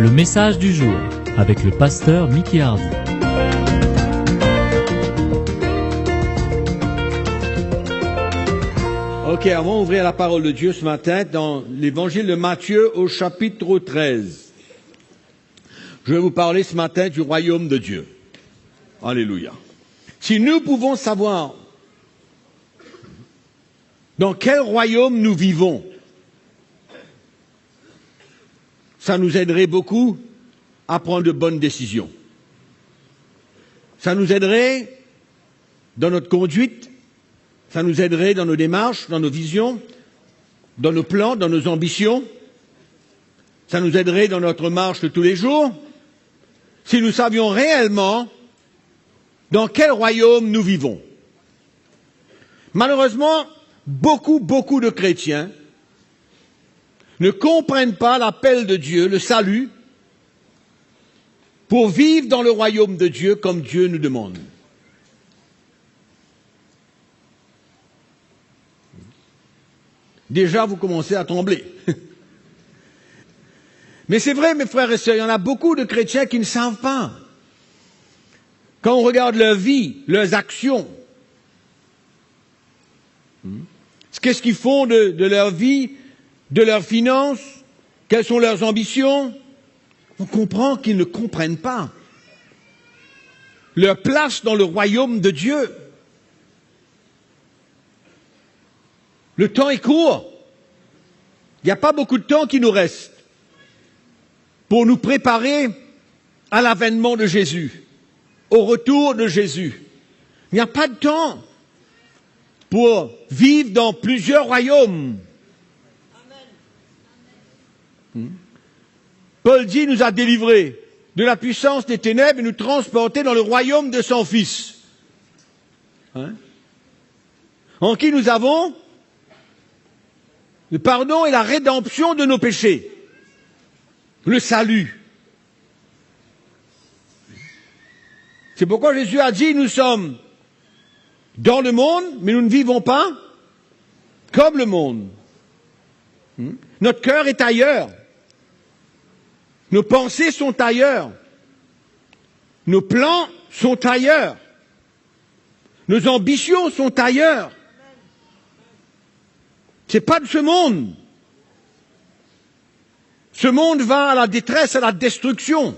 Le message du jour avec le pasteur Mickey Hardy. Ok, on va ouvrir la parole de Dieu ce matin dans l'évangile de Matthieu au chapitre 13. Je vais vous parler ce matin du royaume de Dieu. Alléluia. Si nous pouvons savoir dans quel royaume nous vivons, ça nous aiderait beaucoup à prendre de bonnes décisions. Ça nous aiderait dans notre conduite, ça nous aiderait dans nos démarches, dans nos visions, dans nos plans, dans nos ambitions. Ça nous aiderait dans notre marche de tous les jours, si nous savions réellement dans quel royaume nous vivons. Malheureusement, beaucoup de chrétiens ne comprennent pas l'appel de Dieu, le salut, pour vivre dans le royaume de Dieu comme Dieu nous demande. Déjà, vous commencez à trembler. Mais c'est vrai, mes frères et sœurs, il y en a beaucoup de chrétiens qui ne savent pas. Quand on regarde leur vie, leurs actions, qu'est-ce qu'ils font de leur vie, de leurs finances, quelles sont leurs ambitions, on comprend qu'ils ne comprennent pas leur place dans le royaume de Dieu. Le temps est court. Il n'y a pas beaucoup de temps qui nous reste pour nous préparer à l'avènement de Jésus, au retour de Jésus. Il n'y a pas de temps pour vivre dans plusieurs royaumes. Paul dit, nous a délivrés de la puissance des ténèbres et nous transporter dans le royaume de son Fils. En qui nous avons le pardon et la rédemption de nos péchés. Le salut. C'est pourquoi Jésus a dit, nous sommes dans le monde, mais nous ne vivons pas comme le monde. Notre cœur est ailleurs. Nos pensées sont ailleurs. Nos plans sont ailleurs. Nos ambitions sont ailleurs. C'est pas de ce monde. Ce monde va à la détresse, à la destruction.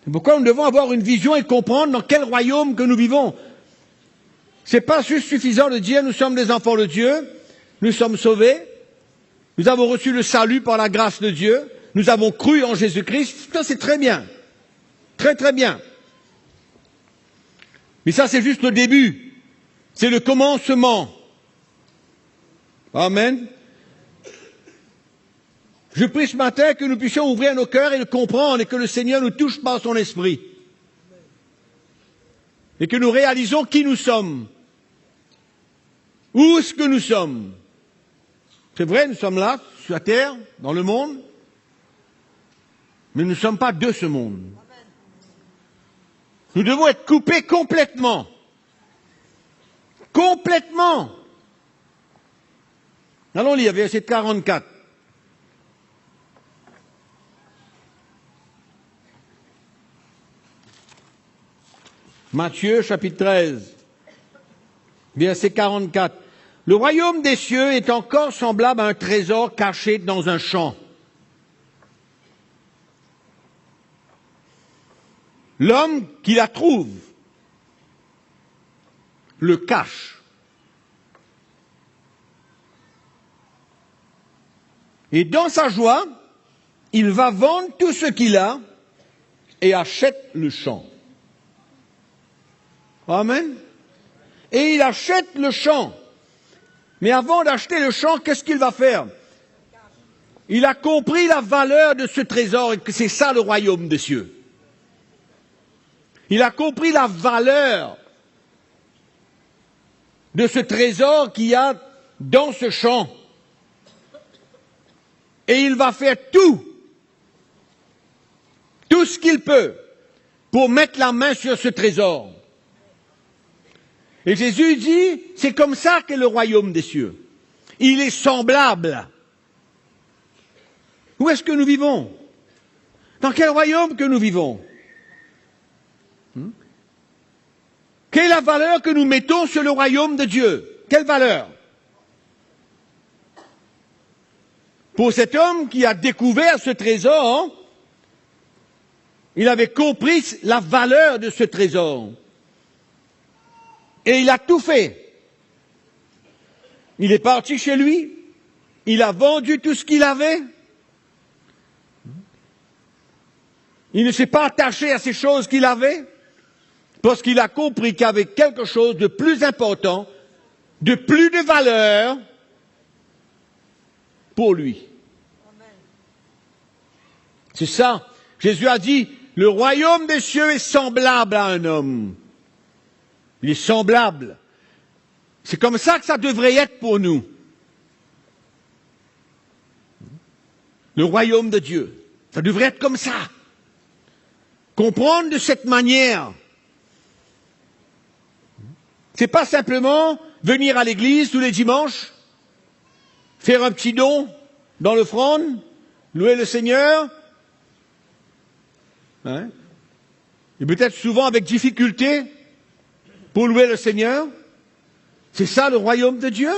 C'est pourquoi nous devons avoir une vision et comprendre dans quel royaume que nous vivons. C'est pas juste suffisant de dire nous sommes des enfants de Dieu, nous sommes sauvés, nous avons reçu le salut par la grâce de Dieu, nous avons cru en Jésus-Christ. Ça c'est très bien. Très bien. Mais ça c'est juste le début. C'est le commencement. Amen. Je prie ce matin que nous puissions ouvrir nos cœurs et le comprendre et que le Seigneur nous touche par son esprit. Et que nous réalisons qui nous sommes. Où est-ce que nous sommes? C'est vrai, nous sommes là, sur la terre, dans le monde, mais nous ne sommes pas de ce monde. Nous devons être coupés complètement. Complètement. Allons lire verset 44. Matthieu chapitre 13, verset 44. Le royaume des cieux est encore semblable à un trésor caché dans un champ. L'homme qui la trouve le cache. Et dans sa joie, il va vendre tout ce qu'il a et achète le champ. Amen. Et il achète le champ. Mais avant d'acheter le champ, qu'est-ce qu'il va faire? Il a compris la valeur de ce trésor et que c'est ça le royaume des cieux. Il a compris la valeur de ce trésor qu'il y a dans ce champ. Et il va faire tout ce qu'il peut pour mettre la main sur ce trésor. Et Jésus dit, c'est comme ça qu'est le royaume des cieux. Il est semblable Où est-ce que nous vivons? Dans quel royaume que nous vivons? Quelle est la valeur que nous mettons sur le royaume de Dieu? Quelle valeur? Pour cet homme qui a découvert ce trésor, il avait compris la valeur de ce trésor. Et il a tout fait. Il est parti chez lui, il a vendu tout ce qu'il avait. Il ne s'est pas attaché à ces choses qu'il avait, parce qu'il a compris qu'il y avait quelque chose de plus important, de plus de valeur pour lui. C'est ça. Jésus a dit, le royaume des cieux est semblable à un homme. Il est semblable. C'est comme ça que ça devrait être pour nous. Le royaume de Dieu. Ça devrait être comme ça. Comprendre de cette manière. C'est pas simplement venir à l'église tous les dimanches, faire un petit don dans l'offrande, louer le Seigneur, et peut-être souvent avec difficulté pour louer le Seigneur. C'est ça le royaume de Dieu?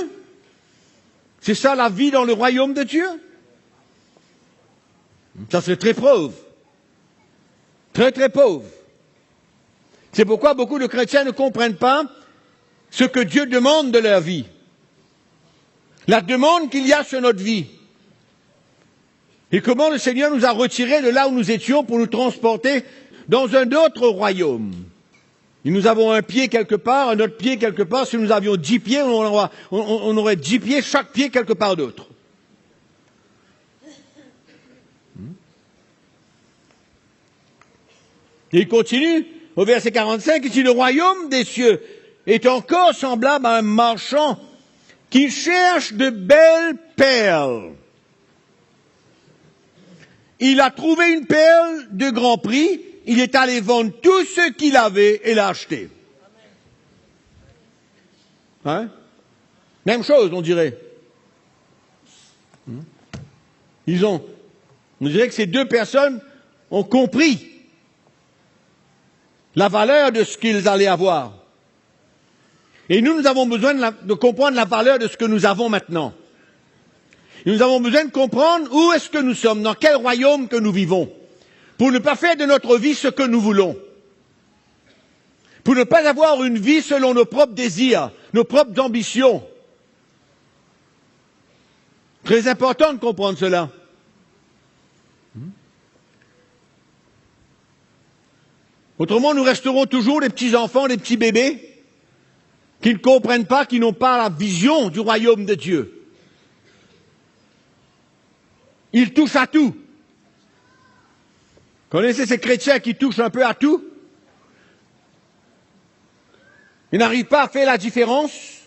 C'est ça la vie dans le royaume de Dieu? Ça serait très pauvre. Très très pauvre. C'est pourquoi beaucoup de chrétiens ne comprennent pas ce que Dieu demande de leur vie. La demande qu'il y a sur notre vie. Et comment le Seigneur nous a retirés de là où nous étions pour nous transporter dans un autre royaume. Et nous avons un pied quelque part, un autre pied quelque part. Si nous avions 10 pieds, on aurait 10 pieds, chaque pied quelque part d'autre. Et il continue au verset 45, il dit, le royaume des cieux est encore semblable à un marchand qui cherche de belles perles. Il a trouvé une perle de grand prix, il est allé vendre tout ce qu'il avait et l'a acheté. Même chose, on dirait. On dirait que ces deux personnes ont compris la valeur de ce qu'ils allaient avoir. Et nous avons besoin de comprendre la valeur de ce que nous avons maintenant. Et nous avons besoin de comprendre où est-ce que nous sommes, dans quel royaume que nous vivons, pour ne pas faire de notre vie ce que nous voulons. Pour ne pas avoir une vie selon nos propres désirs, nos propres ambitions. Très important de comprendre cela. Autrement, nous resterons toujours des petits-enfants, des petits bébés, qui ne comprennent pas, qui n'ont pas la vision du royaume de Dieu. Ils touchent à tout. Connaissez ces chrétiens qui touchent un peu à tout? Ils n'arrivent pas à faire la différence.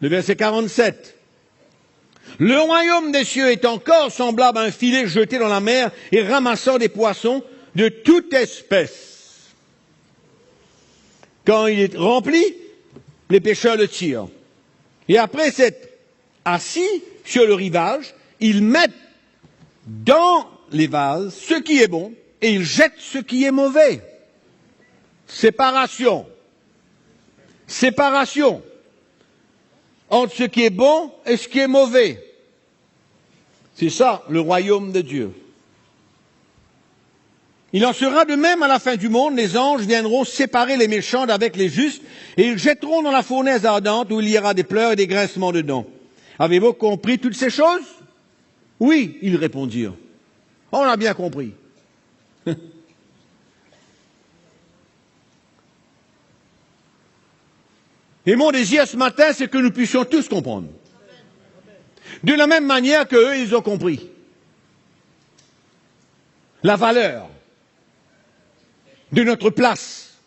Le verset 47. Le royaume des cieux est encore semblable à un filet jeté dans la mer et ramassant des poissons de toute espèce. Quand il est rempli, les pêcheurs le tirent. Et après s'être assis sur le rivage, ils mettent dans les vases ce qui est bon et ils jettent ce qui est mauvais. Séparation. Séparation entre ce qui est bon et ce qui est mauvais. C'est ça, le royaume de Dieu. Il en sera de même à la fin du monde, les anges viendront séparer les méchants d'avec les justes, et ils jetteront dans la fournaise ardente où il y aura des pleurs et des grincements de dents. Avez-vous compris toutes ces choses? Oui, ils répondirent. On a bien compris. Et mon désir ce matin, c'est que nous puissions tous comprendre. De la même manière qu'eux, ils ont compris. La valeur de notre place,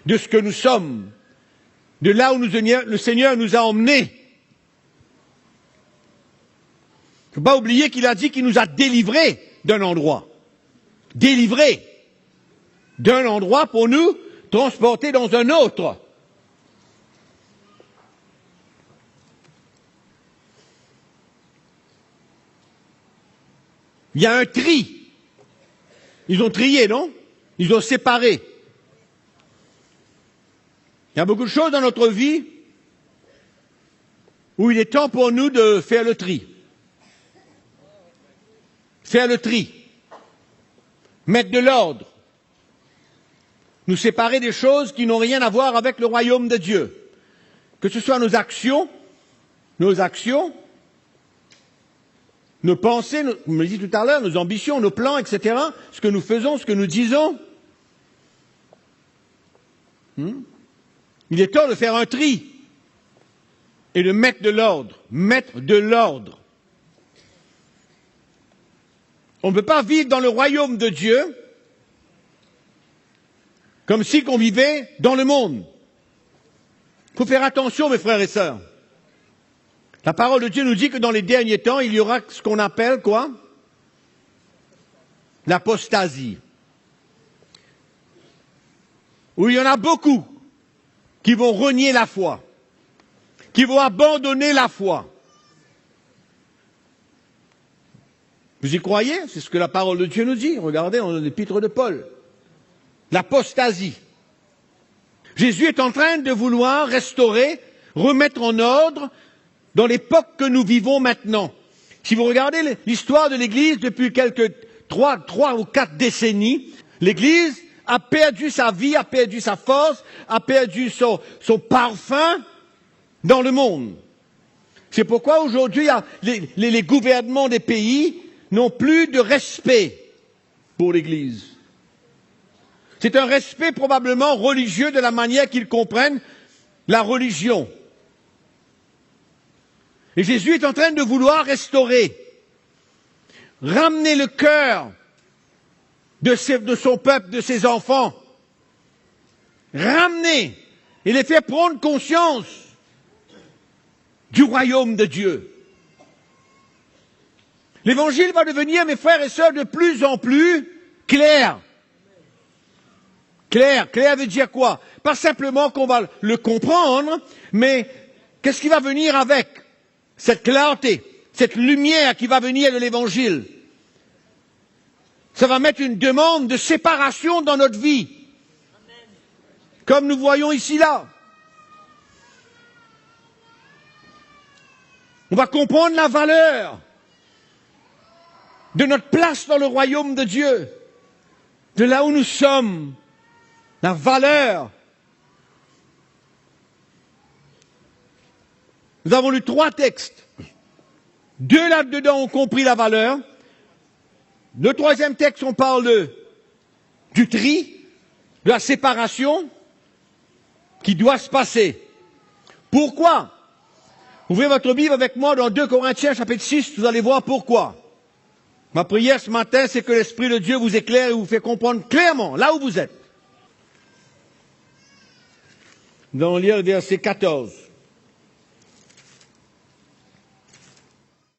de ce que nous sommes, de là où le Seigneur nous a emmenés. Il ne faut pas oublier qu'il a dit qu'il nous a délivrés d'un endroit. Délivrés d'un endroit pour nous transporter dans un autre. Il y a un tri. Ils ont trié, non? Ils ont séparé. Il y a beaucoup de choses dans notre vie où il est temps pour nous de faire le tri. Faire le tri. Mettre de l'ordre. Nous séparer des choses qui n'ont rien à voir avec le royaume de Dieu. Que ce soit nos actions, nos pensées, comme je l'ai dit tout à l'heure, nos ambitions, nos plans, etc., ce que nous faisons, ce que nous disons. Il est temps de faire un tri et de mettre de l'ordre. Mettre de l'ordre. On ne peut pas vivre dans le royaume de Dieu comme si on vivait dans le monde. Il faut faire attention, mes frères et sœurs. La parole de Dieu nous dit que dans les derniers temps, il y aura ce qu'on appelle quoi? L'apostasie. Où il y en a beaucoup qui vont renier la foi, qui vont abandonner la foi. Vous y croyez? C'est ce que la parole de Dieu nous dit. Regardez dans l'épître de Paul. L'apostasie. Jésus est en train de vouloir restaurer, remettre en ordre dans l'époque que nous vivons maintenant. Si vous regardez l'histoire de l'Église depuis quelques 3 ou 4 décennies, l'Église a perdu sa vie, a perdu sa force, a perdu son parfum dans le monde. C'est pourquoi aujourd'hui, les gouvernements des pays n'ont plus de respect pour l'Église. C'est un respect probablement religieux de la manière qu'ils comprennent la religion. Et Jésus est en train de vouloir restaurer, ramener le cœur de son peuple, de ses enfants, ramener et les faire prendre conscience du royaume de Dieu. L'évangile va devenir, mes frères et sœurs, de plus en plus clair. Clair veut dire quoi? Pas simplement qu'on va le comprendre, mais qu'est-ce qui va venir avec cette clarté, cette lumière qui va venir de l'évangile? Ça va mettre une demande de séparation dans notre vie, comme nous voyons ici là. On va comprendre la valeur de notre place dans le royaume de Dieu, de là où nous sommes, la valeur. Nous avons lu 3 textes. 2 là-dedans ont compris la valeur. Le 3e texte, on parle du tri, de la séparation qui doit se passer. Pourquoi? Ouvrez votre Bible avec moi dans 2 Corinthiens chapitre 6, vous allez voir pourquoi. Ma prière ce matin, c'est que l'Esprit de Dieu vous éclaire et vous fait comprendre clairement là où vous êtes. Nous allons lire le verset 14.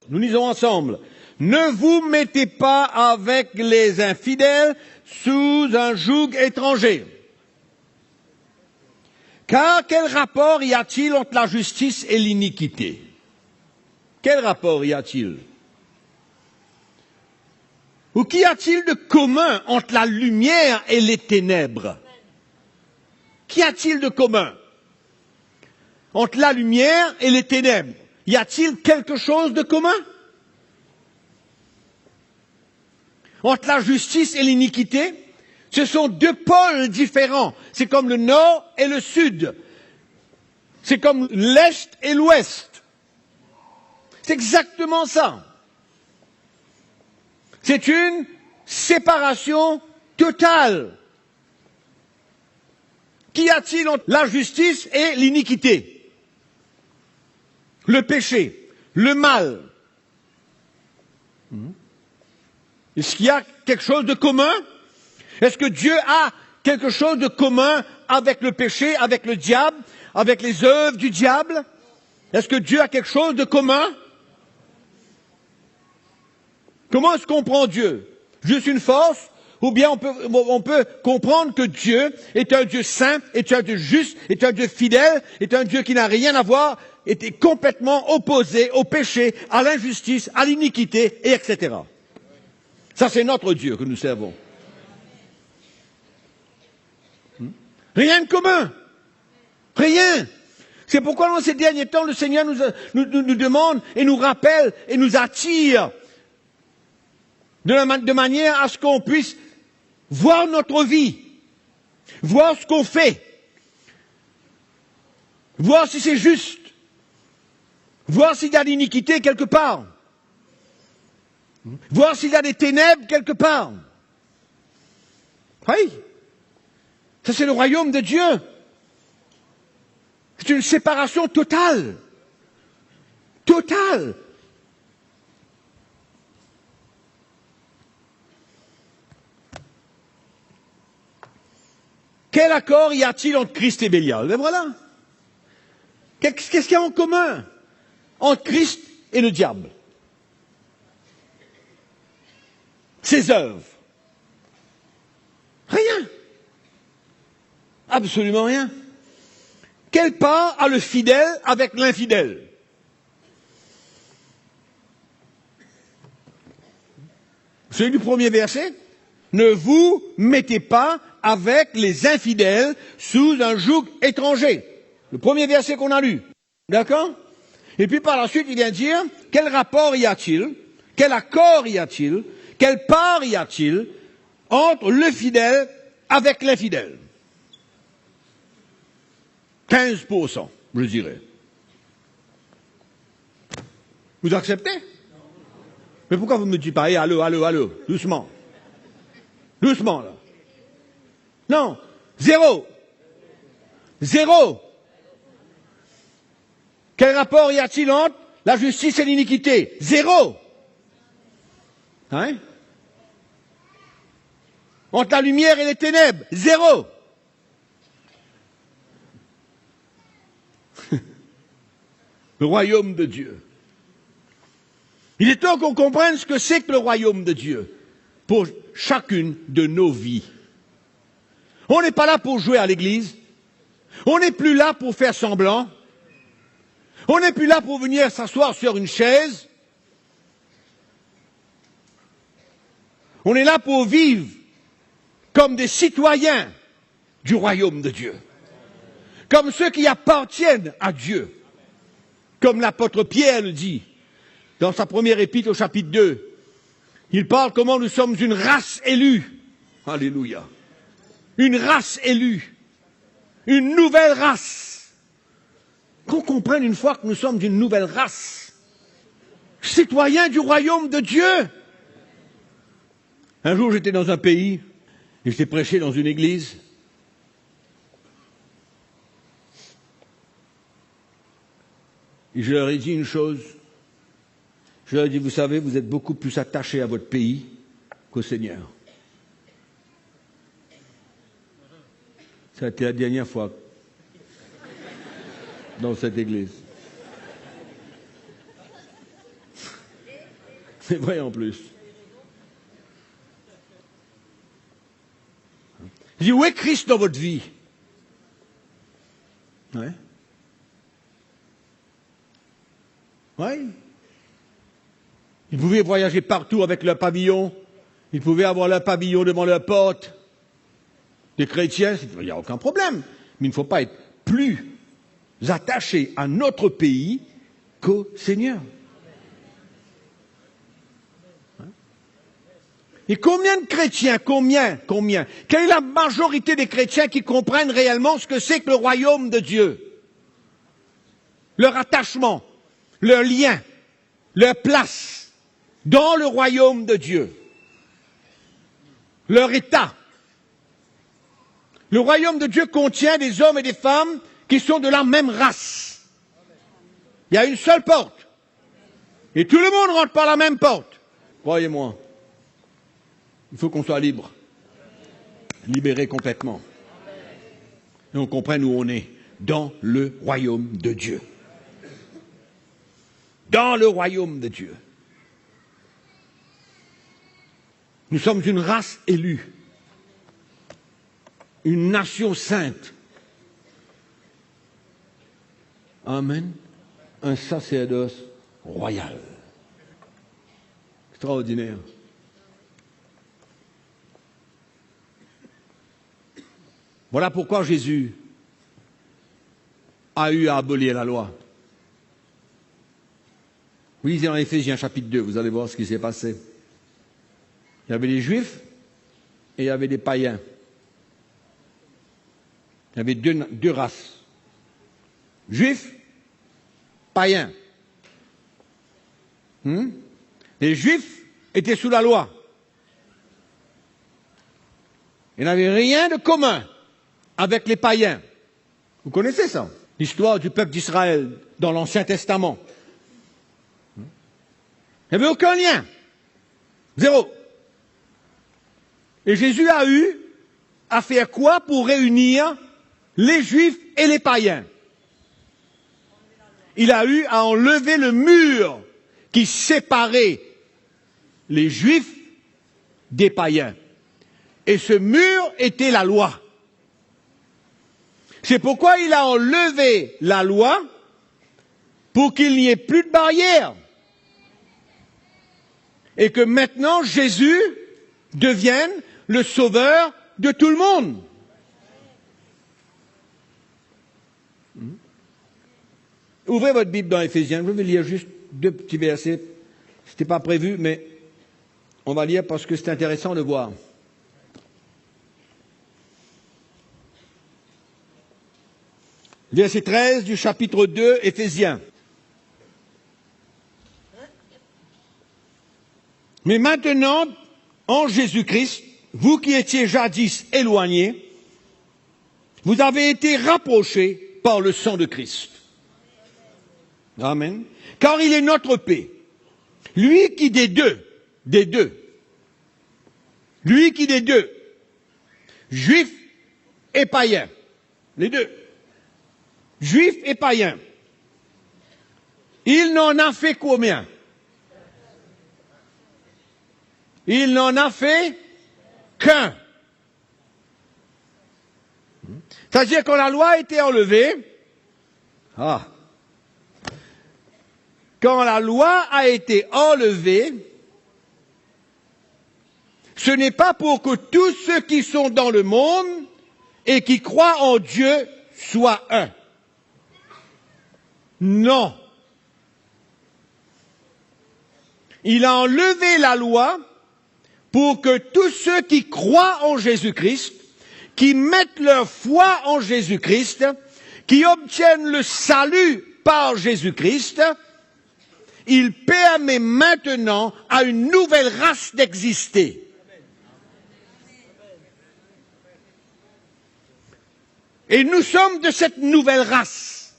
Nous lisons ensemble. Ne vous mettez pas avec les infidèles sous un joug étranger. Car quel rapport y a-t-il entre la justice et l'iniquité? Quel rapport y a-t-il? Ou qu'y a-t-il de commun entre la lumière et les ténèbres? Qu'y a-t-il de commun entre la lumière et les ténèbres? Y a-t-il quelque chose de commun? Entre la justice et l'iniquité, ce sont 2 pôles différents. C'est comme le nord et le sud. C'est comme l'est et l'ouest. C'est exactement ça. C'est une séparation totale. Qu'y a-t-il entre la justice et l'iniquité? Le péché, le mal. Est-ce qu'il y a quelque chose de commun? Est-ce que Dieu a quelque chose de commun avec le péché, avec le diable, avec les œuvres du diable? Est-ce que Dieu a quelque chose de commun? Comment est-ce qu'on comprend Dieu? Juste une force? Ou bien on peut comprendre que Dieu est un Dieu saint, est un Dieu juste, est un Dieu fidèle, est un Dieu qui n'a rien à voir, est complètement opposé au péché, à l'injustice, à l'iniquité, et etc. Ça, c'est notre Dieu que nous servons. Rien de commun. Rien. C'est pourquoi dans ces derniers temps, le Seigneur nous demande et nous rappelle et nous attire de manière à ce qu'on puisse voir notre vie, voir ce qu'on fait, voir si c'est juste, voir s'il y a l'iniquité quelque part, voir s'il y a des ténèbres quelque part. Oui, ça c'est le royaume de Dieu. C'est une séparation totale. Totale. Quel accord y a-t-il entre Christ et Bélial? Ben voilà. Qu'est-ce qu'il y a en commun entre Christ et le diable? Ses œuvres. Rien. Absolument rien. Quelle part a le fidèle avec l'infidèle? Celui du premier verset. Ne vous mettez pas avec les infidèles sous un joug étranger. Le premier verset qu'on a lu. D'accord? Et puis par la suite, il vient dire, quel rapport y a-t-il? Quel accord y a-t-il? Quelle part y a-t-il entre le fidèle avec l'infidèle? 15%, je dirais. Vous acceptez? Mais pourquoi vous me dites pas, allô, doucement. Doucement, là. Non, zéro. Zéro. Quel rapport y a-t-il entre la justice et l'iniquité? Zéro. Hein? Entre la lumière et les ténèbres? Zéro. Le royaume de Dieu. Il est temps qu'on comprenne ce que c'est que le royaume de Dieu pour chacune de nos vies. On n'est pas là pour jouer à l'église. On n'est plus là pour faire semblant. On n'est plus là pour venir s'asseoir sur une chaise. On est là pour vivre comme des citoyens du royaume de Dieu. Comme ceux qui appartiennent à Dieu. Comme l'apôtre Pierre le dit dans sa première épître au chapitre 2. Il parle comment nous sommes une race élue. Alléluia. Une race élue. Une nouvelle race. Qu'on comprenne une fois que nous sommes d'une nouvelle race. Citoyens du royaume de Dieu. Un jour, j'étais dans un pays et j'étais prêché dans une église. Et je leur ai dit une chose. Je leur ai dit, vous savez, vous êtes beaucoup plus attachés à votre pays qu'au Seigneur. Ça a été la dernière fois dans cette église. C'est vrai en plus. Je dis, où est Christ dans votre vie? Ouais. Oui. Ils pouvaient voyager partout avec leur pavillon. Ils pouvaient avoir leur pavillon devant leur porte. Les chrétiens, il n'y a aucun problème. Mais il ne faut pas être plus attaché à notre pays qu'au Seigneur. Et combien de chrétiens, combien quelle est la majorité des chrétiens qui comprennent réellement ce que c'est que le royaume de Dieu? Leur attachement, leur lien, leur place dans le royaume de Dieu. Leur état. Le royaume de Dieu contient des hommes et des femmes qui sont de la même race. Il y a une seule porte. Et tout le monde rentre par la même porte. Croyez-moi. Il faut qu'on soit libre. Libéré complètement. Et on comprenne où on est. Dans le royaume de Dieu. Dans le royaume de Dieu. Nous sommes une race élue. Une nation sainte. Amen. Un sacerdoce royal. Extraordinaire. Voilà pourquoi Jésus a eu à abolir la loi. Vous lisez dans Éphésiens chapitre 2, vous allez voir ce qui s'est passé. Il y avait les Juifs et il y avait des païens. Il y avait deux races. Juifs, païens. Les Juifs étaient sous la loi. Ils n'avaient rien de commun avec les païens. Vous connaissez ça? L'histoire du peuple d'Israël dans l'Ancien Testament. Il n'y avait aucun lien. Zéro. Et Jésus a eu à faire quoi pour réunir les Juifs et les païens? Il a eu à enlever le mur qui séparait les Juifs des païens. Et ce mur était la loi. C'est pourquoi il a enlevé la loi pour qu'il n'y ait plus de barrière. Et que maintenant Jésus devienne le sauveur de tout le monde. Ouvrez votre Bible dans Éphésiens, je vais lire juste 2 petits versets. Ce n'était pas prévu, mais on va lire parce que c'est intéressant de voir. Verset 13 du chapitre 2, Éphésiens. Mais maintenant, en Jésus-Christ, vous qui étiez jadis éloignés, vous avez été rapprochés par le sang de Christ. Amen. Car il est notre paix. Lui qui des deux, juifs et païens, les deux, juifs et païens, il n'en a fait combien? Il n'en a fait qu'un. C'est-à-dire quand la loi a été enlevée, quand la loi a été enlevée, ce n'est pas pour que tous ceux qui sont dans le monde et qui croient en Dieu soient un. Non. Il a enlevé la loi pour que tous ceux qui croient en Jésus-Christ, qui mettent leur foi en Jésus-Christ, qui obtiennent le salut par Jésus-Christ, il permet maintenant à une nouvelle race d'exister. Et nous sommes de cette nouvelle race.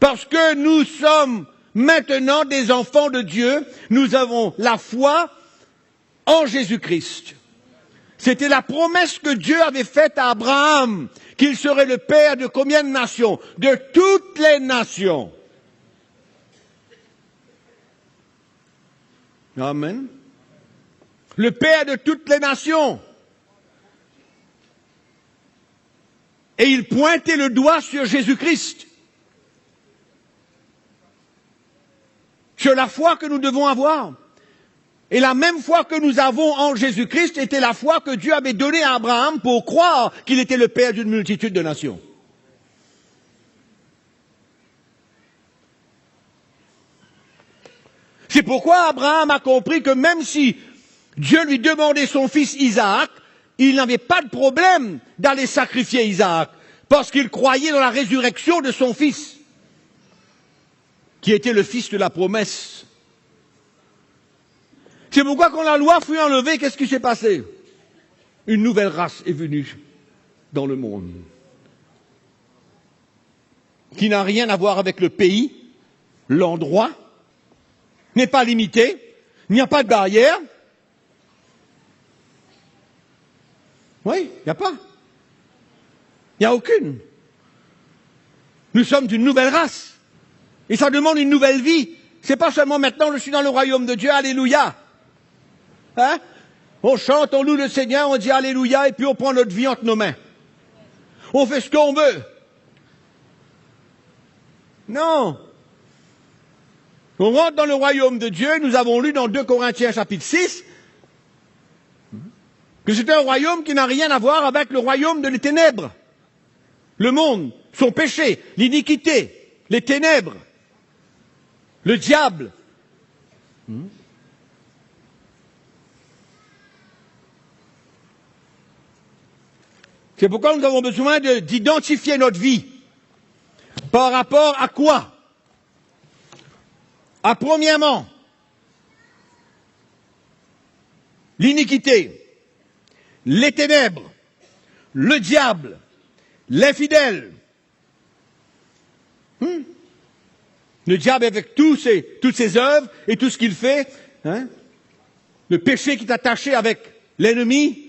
Parce que nous sommes maintenant des enfants de Dieu, nous avons la foi en Jésus-Christ. C'était la promesse que Dieu avait faite à Abraham, qu'il serait le père de combien de nations? De toutes les nations. Amen. Le père de toutes les nations. Et il pointait le doigt sur Jésus-Christ. Sur la foi que nous devons avoir. Et la même foi que nous avons en Jésus-Christ était la foi que Dieu avait donnée à Abraham pour croire qu'il était le père d'une multitude de nations. C'est pourquoi Abraham a compris que même si Dieu lui demandait son fils Isaac, il n'avait pas de problème d'aller sacrifier Isaac, parce qu'il croyait dans la résurrection de son fils, qui était le fils de la promesse. C'est pourquoi quand la loi fut enlevée, qu'est-ce qui s'est passé? Une nouvelle race est venue dans le monde, qui n'a rien à voir avec le pays, l'endroit, n'est pas limité, il n'y a pas de barrière. Oui, il n'y a pas. Il n'y a aucune. Nous sommes d'une nouvelle race. Et ça demande une nouvelle vie. C'est pas seulement maintenant je suis dans le royaume de Dieu, alléluia. Hein? On chante, on loue le Seigneur, on dit alléluia, et puis on prend notre vie entre nos mains. On fait ce qu'on veut. Non. On rentre dans le royaume de Dieu, nous avons lu dans 2 Corinthiens chapitre 6, que c'est un royaume qui n'a rien à voir avec le royaume de les ténèbres. Le monde, son péché, l'iniquité, les ténèbres, le diable. C'est pourquoi nous avons besoin d'identifier notre vie. Par rapport à quoi? À premièrement, l'iniquité, les ténèbres, le diable, l'infidèle. Le diable avec toutes ses œuvres et tout ce qu'il fait, le péché qui est attaché avec l'ennemi.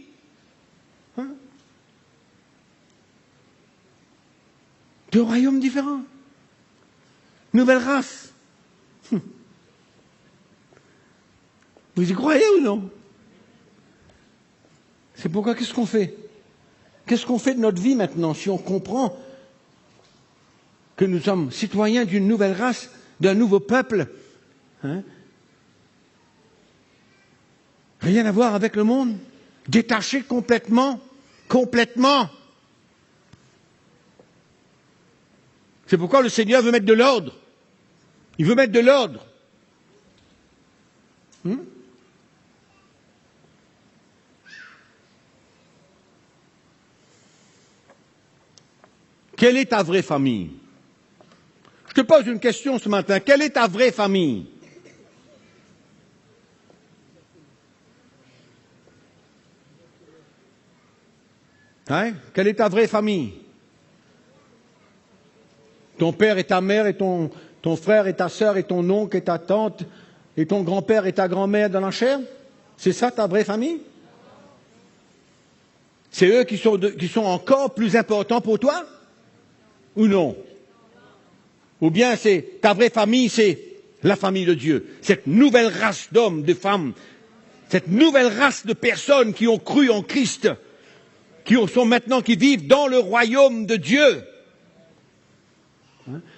Deux royaumes différents. Nouvelle race. Vous y croyez ou non? C'est pourquoi qu'est-ce qu'on fait? Qu'est-ce qu'on fait de notre vie maintenant si on comprend que nous sommes citoyens d'une nouvelle race, d'un nouveau peuple? Rien à voir avec le monde? Détaché complètement? C'est pourquoi le Seigneur veut mettre de l'ordre. Il veut mettre de l'ordre. Quelle est ta vraie famille? Je te pose une question ce matin. Quelle est ta vraie famille? Quelle est ta vraie famille? Ton père et ta mère et ton frère et ta sœur et ton oncle et ta tante et ton grand-père et ta grand-mère dans la chair? C'est ça ta vraie famille? C'est eux qui sont encore plus importants pour toi? Ou non? Ou bien c'est ta vraie famille, c'est la famille de Dieu, cette nouvelle race d'hommes, de femmes, cette nouvelle race de personnes qui ont cru en Christ, qui vivent dans le royaume de Dieu.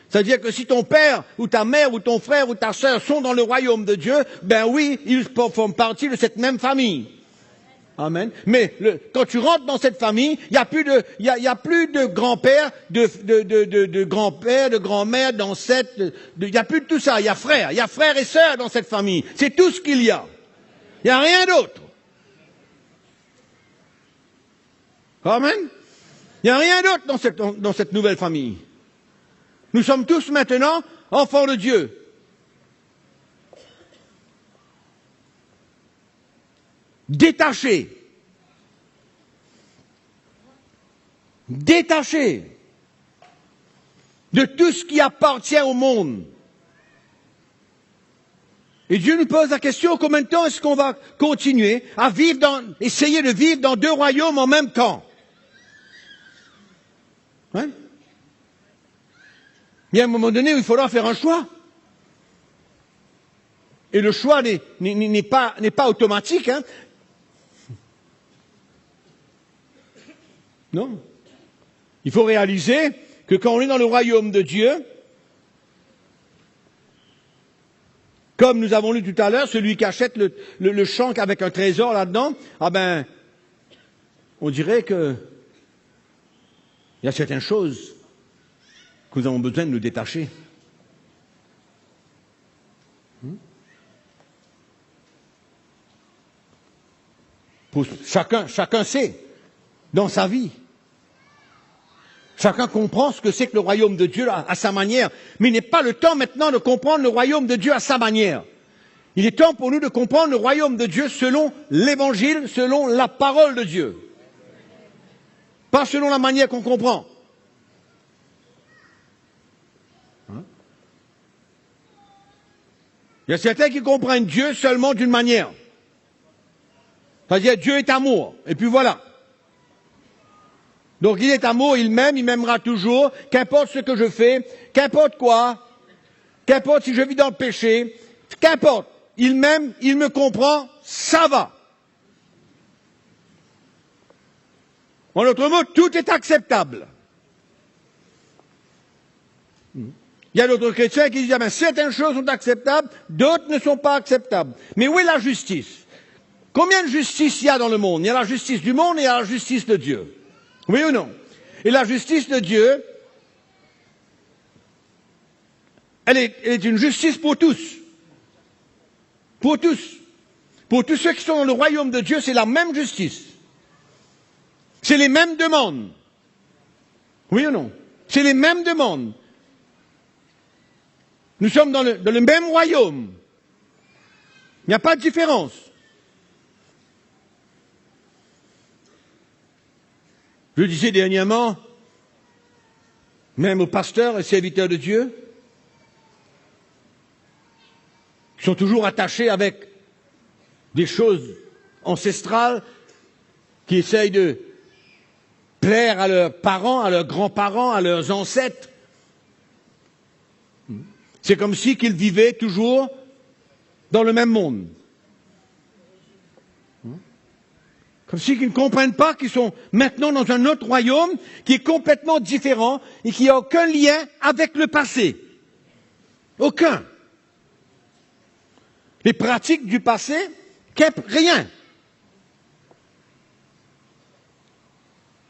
C'est-à-dire que si ton père, ou ta mère, ou ton frère, ou ta sœur sont dans le royaume de Dieu, ben oui, ils font partie de cette même famille. Amen. Mais quand tu rentres dans cette famille, il n'y a plus de grand-père, de grand-père, de grand-mère, d'ancêtre, il n'y a plus de tout ça. Il y a frères et sœurs dans cette famille. C'est tout ce qu'il y a. Il n'y a rien d'autre. Amen. Il n'y a rien d'autre dans cette nouvelle famille. Nous sommes tous maintenant enfants de Dieu. Détachés de tout ce qui appartient au monde. Et Dieu nous pose la question, combien de temps est-ce qu'on va continuer à essayer de vivre dans deux royaumes en même temps? Il y a un moment donné où il faudra faire un choix. Et le choix n'est pas automatique. Non. Il faut réaliser que quand on est dans le royaume de Dieu, comme nous avons lu tout à l'heure, celui qui achète le champ avec un trésor là-dedans, on dirait que il y a certaines choses que nous avons besoin de nous détacher. Chacun sait dans sa vie. Chacun comprend ce que c'est que le royaume de Dieu à sa manière. Mais il n'est pas le temps maintenant de comprendre le royaume de Dieu à sa manière. Il est temps pour nous de comprendre le royaume de Dieu selon l'évangile, selon la parole de Dieu. Pas selon la manière qu'on comprend. Il y a certains qui comprennent Dieu seulement d'une manière. C'est-à-dire Dieu est amour. Et puis voilà. Donc il est amour, il m'aimera toujours, qu'importe ce que je fais, qu'importe quoi, qu'importe si je vis dans le péché, qu'importe. Il m'aime, il me comprend, ça va. En d'autres mots, tout est acceptable. Il y a d'autres chrétiens qui disent certaines choses sont acceptables, d'autres ne sont pas acceptables. Mais où est la justice? Combien de justice il y a dans le monde? Il y a la justice du monde et il y a la justice de Dieu. Oui ou non? Et la justice de Dieu, elle est une justice pour tous. Pour tous. Pour tous ceux qui sont dans le royaume de Dieu, c'est la même justice. C'est les mêmes demandes. Oui ou non? C'est les mêmes demandes. Nous sommes dans le même royaume. Il n'y a pas de différence. Je disais dernièrement, même aux pasteurs et serviteurs de Dieu, qui sont toujours attachés avec des choses ancestrales, qui essayent de plaire à leurs parents, à leurs grands-parents, à leurs ancêtres. C'est comme si qu'ils vivaient toujours dans le même monde. Comme si qu'ils ne comprennent pas qu'ils sont maintenant dans un autre royaume qui est complètement différent et qui n'a aucun lien avec le passé. Aucun. Les pratiques du passé, rien.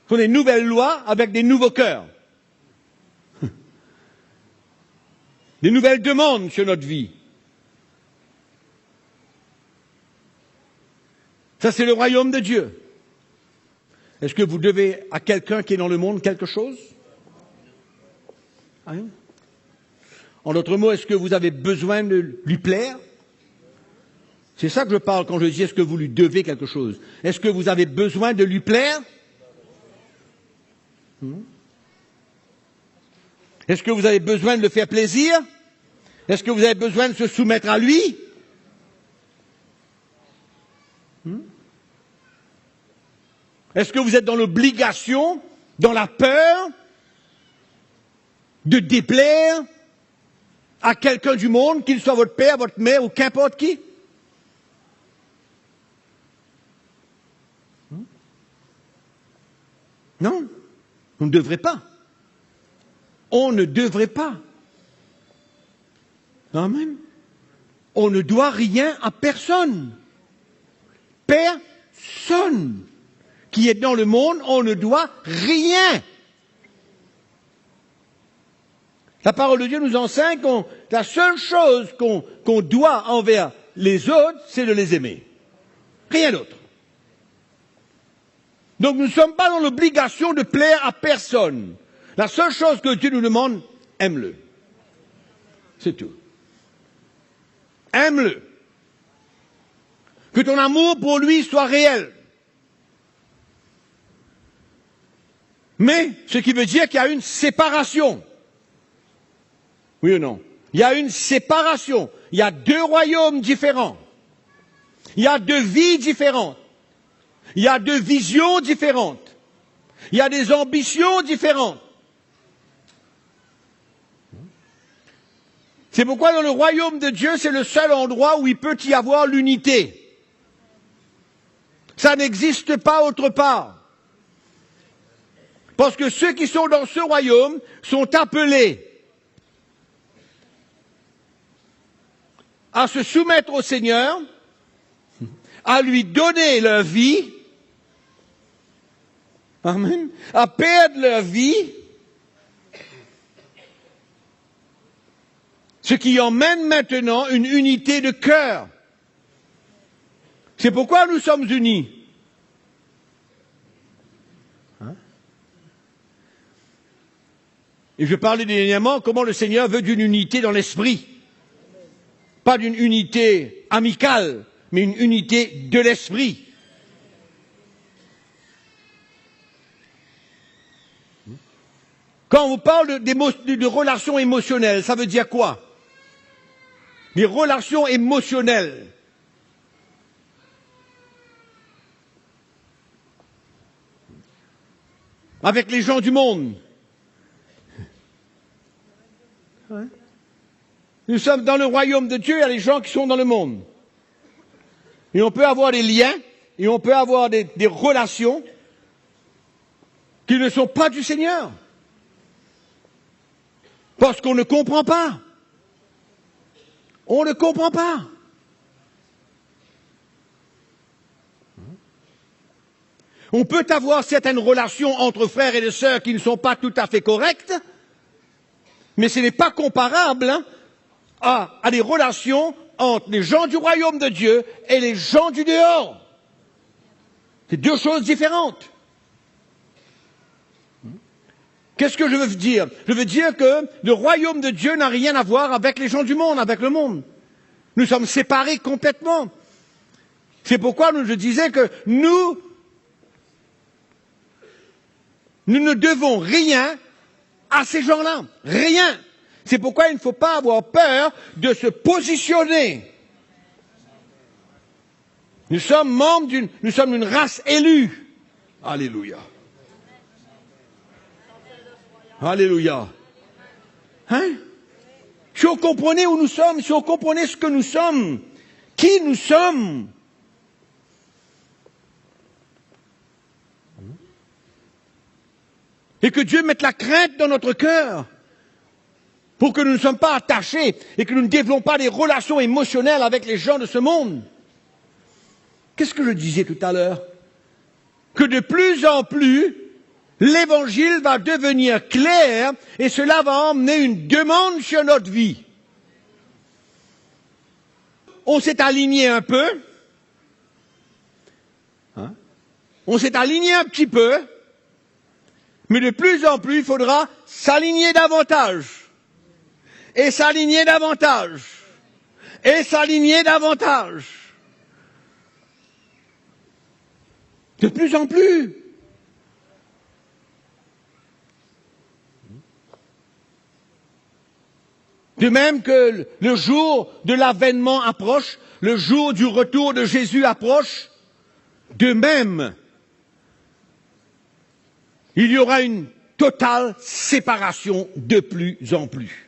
Ce sont des nouvelles lois avec des nouveaux cœurs. Des nouvelles demandes sur notre vie. Ça, c'est le royaume de Dieu. Est-ce que vous devez à quelqu'un qui est dans le monde quelque chose? Rien. En d'autres mots, est-ce que vous avez besoin de lui plaire? C'est ça que je parle quand je dis est-ce que vous lui devez quelque chose? Est-ce que vous avez besoin de lui plaire? Est-ce que vous avez besoin de le faire plaisir? Est-ce que vous avez besoin de se soumettre à lui? Est-ce que vous êtes dans l'obligation, dans la peur de déplaire à quelqu'un du monde, qu'il soit votre père, votre mère ou qu'importe qui? Non, on ne devrait pas. On ne devrait pas. Amen. On ne doit rien à personne. Personne qui est dans le monde, on ne doit rien. La parole de Dieu nous enseigne que la seule chose qu'on doit envers les autres, c'est de les aimer. Rien d'autre. Donc nous ne sommes pas dans l'obligation de plaire à personne. La seule chose que Dieu nous demande, aime-le. C'est tout. Aime-le. Que ton amour pour lui soit réel. Mais, ce qui veut dire qu'il y a une séparation. Oui ou non? Il y a une séparation. Il y a deux royaumes différents. Il y a deux vies différentes. Il y a deux visions différentes. Il y a des ambitions différentes. C'est pourquoi dans le royaume de Dieu, c'est le seul endroit où il peut y avoir l'unité. Ça n'existe pas autre part. Parce que ceux qui sont dans ce royaume sont appelés à se soumettre au Seigneur, à lui donner leur vie, amen, à perdre leur vie, ce qui emmène maintenant une unité de cœur. C'est pourquoi nous sommes unis. Et je parlais dernièrement comment le Seigneur veut d'une unité dans l'esprit. Pas d'une unité amicale, mais une unité de l'esprit. Quand on parle de relations émotionnelles, ça veut dire quoi? Les relations émotionnelles. Avec les gens du monde. Ouais. Nous sommes dans le royaume de Dieu, il y a les gens qui sont dans le monde. Et on peut avoir des liens, et on peut avoir des relations qui ne sont pas du Seigneur. Parce qu'on ne comprend pas. On ne comprend pas. On peut avoir certaines relations entre frères et sœurs qui ne sont pas tout à fait correctes, mais ce n'est pas comparable à des relations entre les gens du royaume de Dieu et les gens du dehors. C'est deux choses différentes. Qu'est-ce que je veux dire? Je veux dire que le royaume de Dieu n'a rien à voir avec les gens du monde, avec le monde. Nous sommes séparés complètement. C'est pourquoi je disais que nous ne devons rien à ces gens-là. Rien. C'est pourquoi il ne faut pas avoir peur de se positionner. Nous sommes membres d'une race élue. Alléluia. Alléluia. Hein? Si on comprenait où nous sommes, si on comprenait ce que nous sommes, qui nous sommes, et que Dieu mette la crainte dans notre cœur, pour que nous ne sommes pas attachés et que nous ne développons pas des relations émotionnelles avec les gens de ce monde. Qu'est-ce que je disais tout à l'heure? Que de plus en plus, l'Évangile va devenir clair et cela va emmener une demande sur notre vie. On s'est aligné un peu. Hein? On s'est aligné un petit peu. Mais de plus en plus, il faudra s'aligner davantage. Et s'aligner davantage. Et s'aligner davantage. De plus en plus. De même que le jour de l'avènement approche, le jour du retour de Jésus approche, de même, il y aura une totale séparation de plus en plus.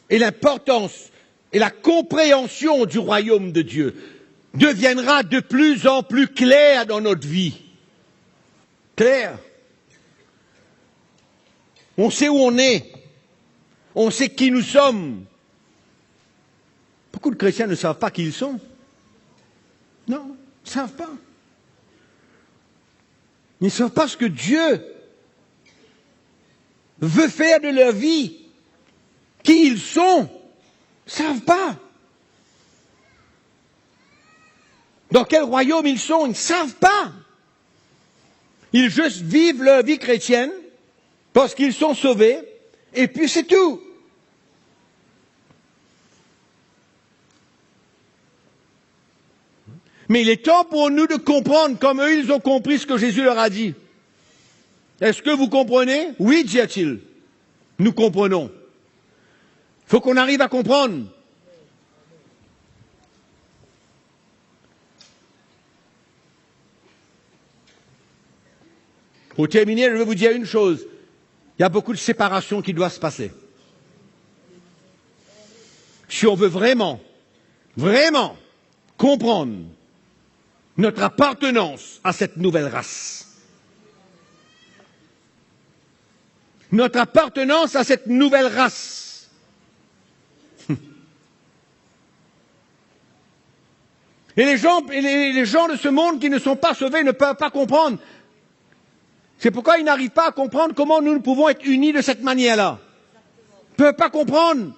Et l'importance et la compréhension du royaume de Dieu deviendra de plus en plus claire dans notre vie. Claire. On sait où on est. On sait qui nous sommes. Beaucoup de chrétiens ne savent pas qui ils sont. Non, ils ne savent pas. Ils ne savent pas ce que Dieu veut faire de leur vie. Qui ils sont. Ils ne savent pas. Dans quel royaume ils sont, ils ne savent pas. Ils juste vivent leur vie chrétienne parce qu'ils sont sauvés, et puis c'est tout. Mais il est temps pour nous de comprendre, comme eux, ils ont compris ce que Jésus leur a dit. Est-ce que vous comprenez? Oui, dit-il. Nous comprenons. Il faut qu'on arrive à comprendre. Pour terminer, je vais vous dire une chose. Il y a beaucoup de séparations qui doivent se passer. Si on veut vraiment comprendre notre appartenance à cette nouvelle race, notre appartenance à cette nouvelle race, et les gens de ce monde qui ne sont pas sauvés ne peuvent pas comprendre. C'est pourquoi ils n'arrivent pas à comprendre comment nous pouvons être unis de cette manière-là. Ils ne peuvent pas comprendre.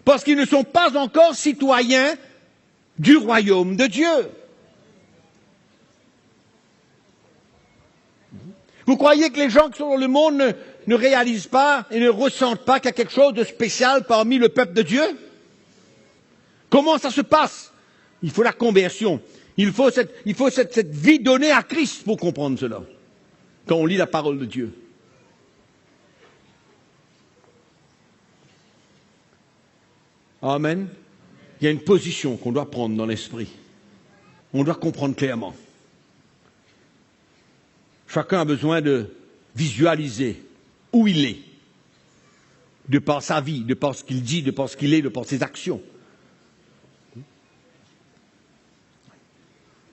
Parce qu'ils ne sont pas encore citoyens du royaume de Dieu. Vous croyez que les gens qui sont dans le monde ne réalisent pas et ne ressentent pas qu'il y a quelque chose de spécial parmi le peuple de Dieu? Comment ça se passe? Il faut la conversion. Il faut cette vie donnée à Christ pour comprendre cela. Quand on lit la parole de Dieu. Amen. Il y a une position qu'on doit prendre dans l'esprit. On doit comprendre clairement. Chacun a besoin de visualiser où il est, de par sa vie, de par ce qu'il dit, de par ce qu'il est, de par ses actions.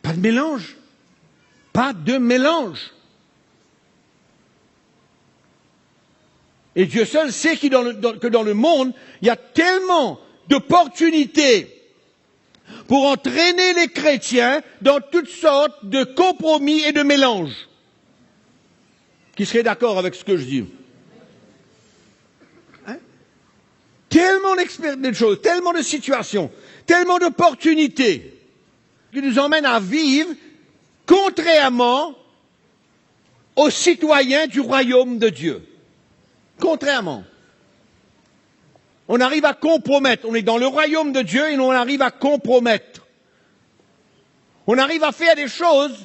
Pas de mélange. Pas de mélange. Et Dieu seul sait que dans le monde, il y a tellement d'opportunités pour entraîner les chrétiens dans toutes sortes de compromis et de mélanges. Qui serait d'accord avec ce que je dis? Hein? Tellement de choses, tellement de situations, tellement d'opportunités qui nous emmènent à vivre contrairement aux citoyens du royaume de Dieu. Contrairement. On arrive à compromettre. On est dans le royaume de Dieu et on arrive à compromettre. On arrive à faire des choses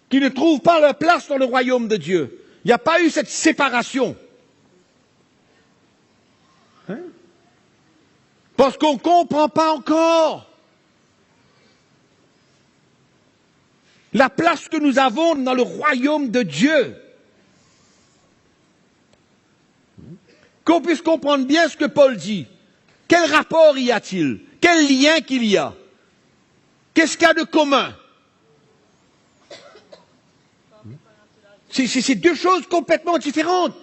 qui ne trouvent pas leur place dans le royaume de Dieu. Il n'y a pas eu cette séparation. Hein? Parce qu'on ne comprend pas encore la place que nous avons dans le royaume de Dieu. Qu'on puisse comprendre bien ce que Paul dit. Quel rapport y a-t-il? Quel lien qu'il y a? Qu'est-ce qu'il y a de commun? C'est deux choses complètement différentes.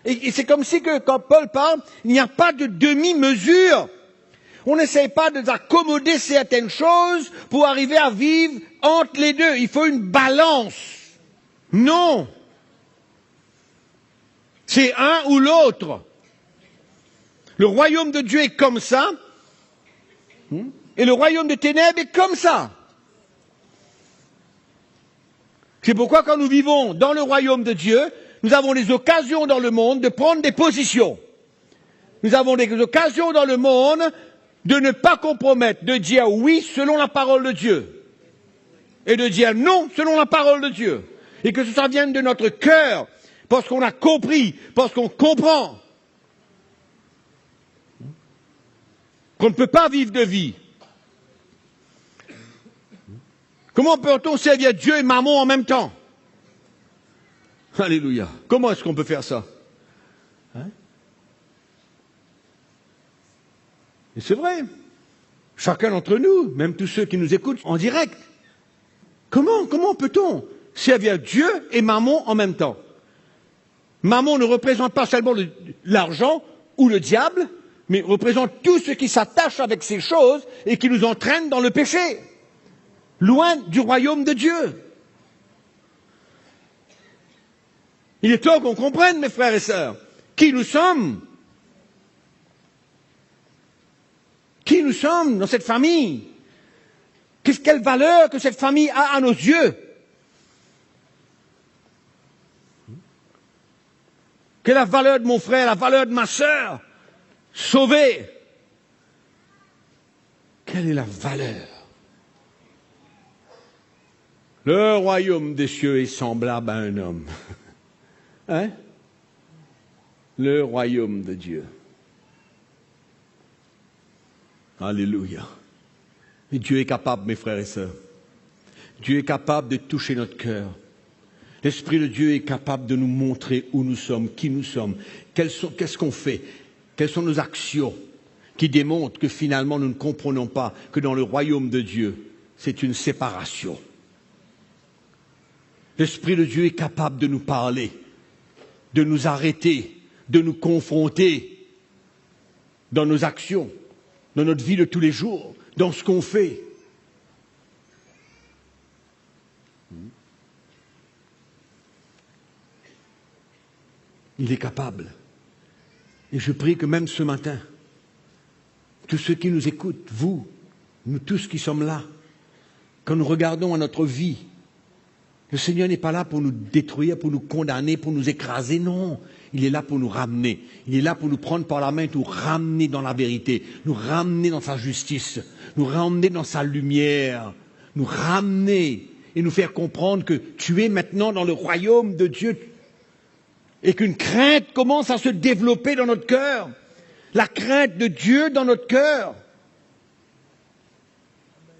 Et c'est comme si que, quand Paul parle, il n'y a pas de demi-mesure. On n'essaye pas d'accommoder certaines choses pour arriver à vivre entre les deux. Il faut une balance. Non. C'est un ou l'autre. Le royaume de Dieu est comme ça, et le royaume des ténèbres est comme ça. C'est pourquoi quand nous vivons dans le royaume de Dieu, nous avons des occasions dans le monde de prendre des positions. Nous avons des occasions dans le monde de ne pas compromettre, de dire oui selon la parole de Dieu, et de dire non selon la parole de Dieu. Et que ça vienne de notre cœur, parce qu'on a compris, parce qu'on comprend qu'on ne peut pas vivre de vie. Comment peut-on servir Dieu et Mammon en même temps? Alléluia. Comment est-ce qu'on peut faire ça? Hein? Et c'est vrai. Chacun d'entre nous, même tous ceux qui nous écoutent en direct, comment peut-on servir Dieu et Mammon en même temps? Mammon ne représente pas seulement l'argent ou le diable, mais représente tout ce qui s'attache avec ces choses et qui nous entraîne dans le péché, loin du royaume de Dieu. Il est temps qu'on comprenne, mes frères et sœurs, qui nous sommes. Qui nous sommes dans cette famille. Quelle valeur que cette famille a à nos yeux. Quelle est la valeur de mon frère, la valeur de ma sœur, sauvée? Quelle est la valeur? Le royaume des cieux est semblable à un homme. Hein? Le royaume de Dieu. Alléluia. Et Dieu est capable, mes frères et sœurs. Dieu est capable de toucher notre cœur. L'Esprit de Dieu est capable de nous montrer où nous sommes, qui nous sommes, qu'est-ce qu'on fait, quelles sont nos actions qui démontrent que finalement nous ne comprenons pas que dans le royaume de Dieu, c'est une séparation. L'Esprit de Dieu est capable de nous parler, de nous arrêter, de nous confronter dans nos actions, dans notre vie de tous les jours, dans ce qu'on fait. Il est capable. Et je prie que même ce matin, tous ceux qui nous écoutent, vous, nous tous qui sommes là, quand nous regardons à notre vie, le Seigneur n'est pas là pour nous détruire, pour nous condamner, pour nous écraser, non. Il est là pour nous ramener. Il est là pour nous prendre par la main, nous ramener dans la vérité, nous ramener dans sa justice, nous ramener dans sa lumière, nous ramener et nous faire comprendre que tu es maintenant dans le royaume de Dieu et qu'une crainte commence à se développer dans notre cœur. La crainte de Dieu dans notre cœur.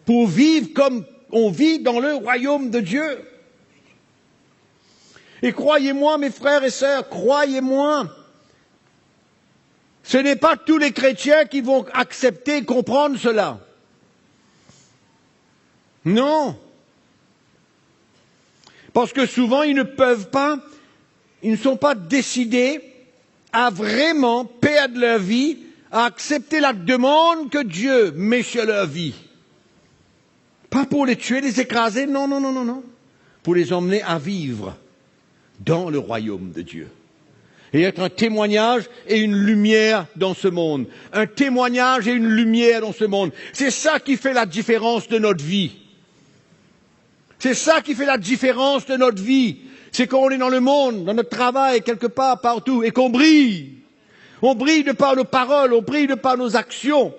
Pour vivre comme on vit dans le royaume de Dieu. Et croyez-moi, mes frères et sœurs, croyez-moi, ce n'est pas tous les chrétiens qui vont accepter et comprendre cela. Non. Parce que souvent, ils ne peuvent pas, ils ne sont pas décidés à vraiment perdre leur vie à accepter la demande que Dieu met sur leur vie. Pas pour les tuer, les écraser, non, non, non, non, non. Pour les emmener à vivre dans le royaume de Dieu. Et être un témoignage et une lumière dans ce monde. Un témoignage et une lumière dans ce monde. C'est ça qui fait la différence de notre vie. C'est ça qui fait la différence de notre vie. C'est quand on est dans le monde, dans notre travail, quelque part, partout, et qu'on brille. On brille de par nos paroles, on brille de par nos actions.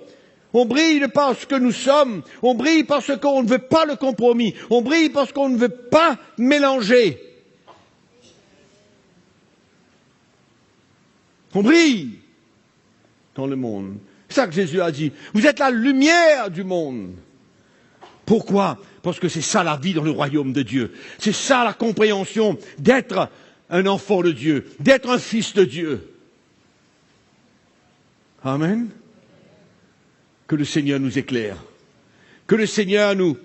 On brille de par ce que nous sommes. On brille parce qu'on ne veut pas le compromis. On brille parce qu'on ne veut pas mélanger. On brille dans le monde. C'est ça que Jésus a dit. Vous êtes la lumière du monde. Pourquoi? Parce que c'est ça la vie dans le royaume de Dieu. C'est ça la compréhension d'être un enfant de Dieu, d'être un fils de Dieu. Amen. Que le Seigneur nous éclaire. Que le Seigneur nous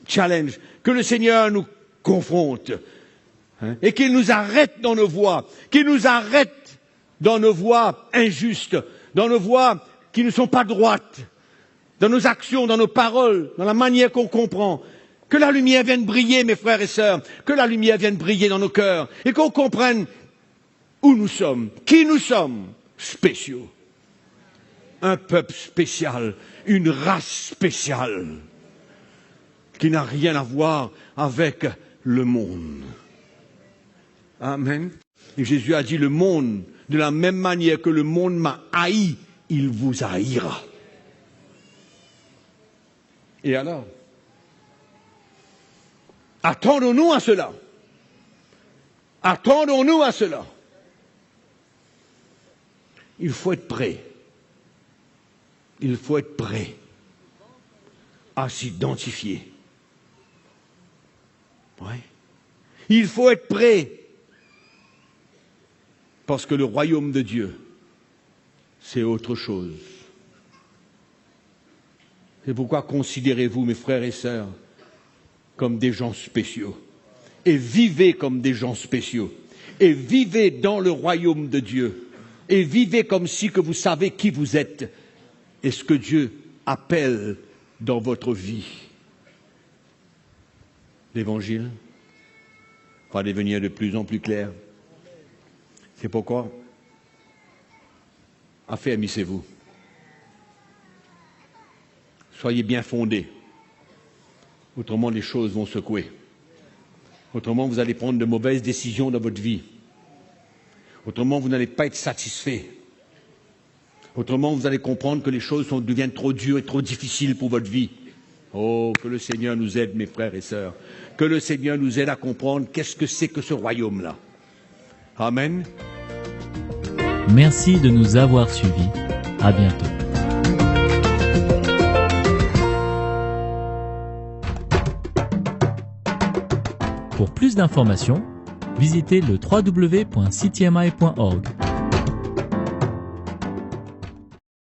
challenge. Que le Seigneur nous confronte. Et qu'il nous arrête dans nos voies. Qu'il nous arrête dans nos voies injustes, dans nos voies qui ne sont pas droites, dans nos actions, dans nos paroles, dans la manière qu'on comprend. Que la lumière vienne briller, mes frères et sœurs, que la lumière vienne briller dans nos cœurs, et qu'on comprenne où nous sommes, qui nous sommes, spéciaux. Un peuple spécial, une race spéciale, qui n'a rien à voir avec le monde. Amen. Et Jésus a dit, le monde, de la même manière que le monde m'a haï, il vous haïra. Et alors? Attendons-nous à cela. Attendons-nous à cela. Il faut être prêt. Il faut être prêt à s'identifier. Oui. Il faut être prêt. Parce que le royaume de Dieu, c'est autre chose. C'est pourquoi considérez-vous, mes frères et sœurs, comme des gens spéciaux. Et vivez comme des gens spéciaux. Et vivez dans le royaume de Dieu. Et vivez comme si que vous savez qui vous êtes et ce que Dieu appelle dans votre vie. L'Évangile va devenir de plus en plus clair. C'est pourquoi affermissez-vous. Soyez bien fondés. Autrement, les choses vont secouer. Autrement, vous allez prendre de mauvaises décisions dans votre vie. Autrement, vous n'allez pas être satisfait. Autrement, vous allez comprendre que les choses deviennent trop dures et trop difficiles pour votre vie. Oh, que le Seigneur nous aide, mes frères et sœurs. Que le Seigneur nous aide à comprendre qu'est-ce que c'est que ce royaume-là. Amen. Merci de nous avoir suivis. À bientôt. Pour plus d'informations, visitez le www.ctmi.org.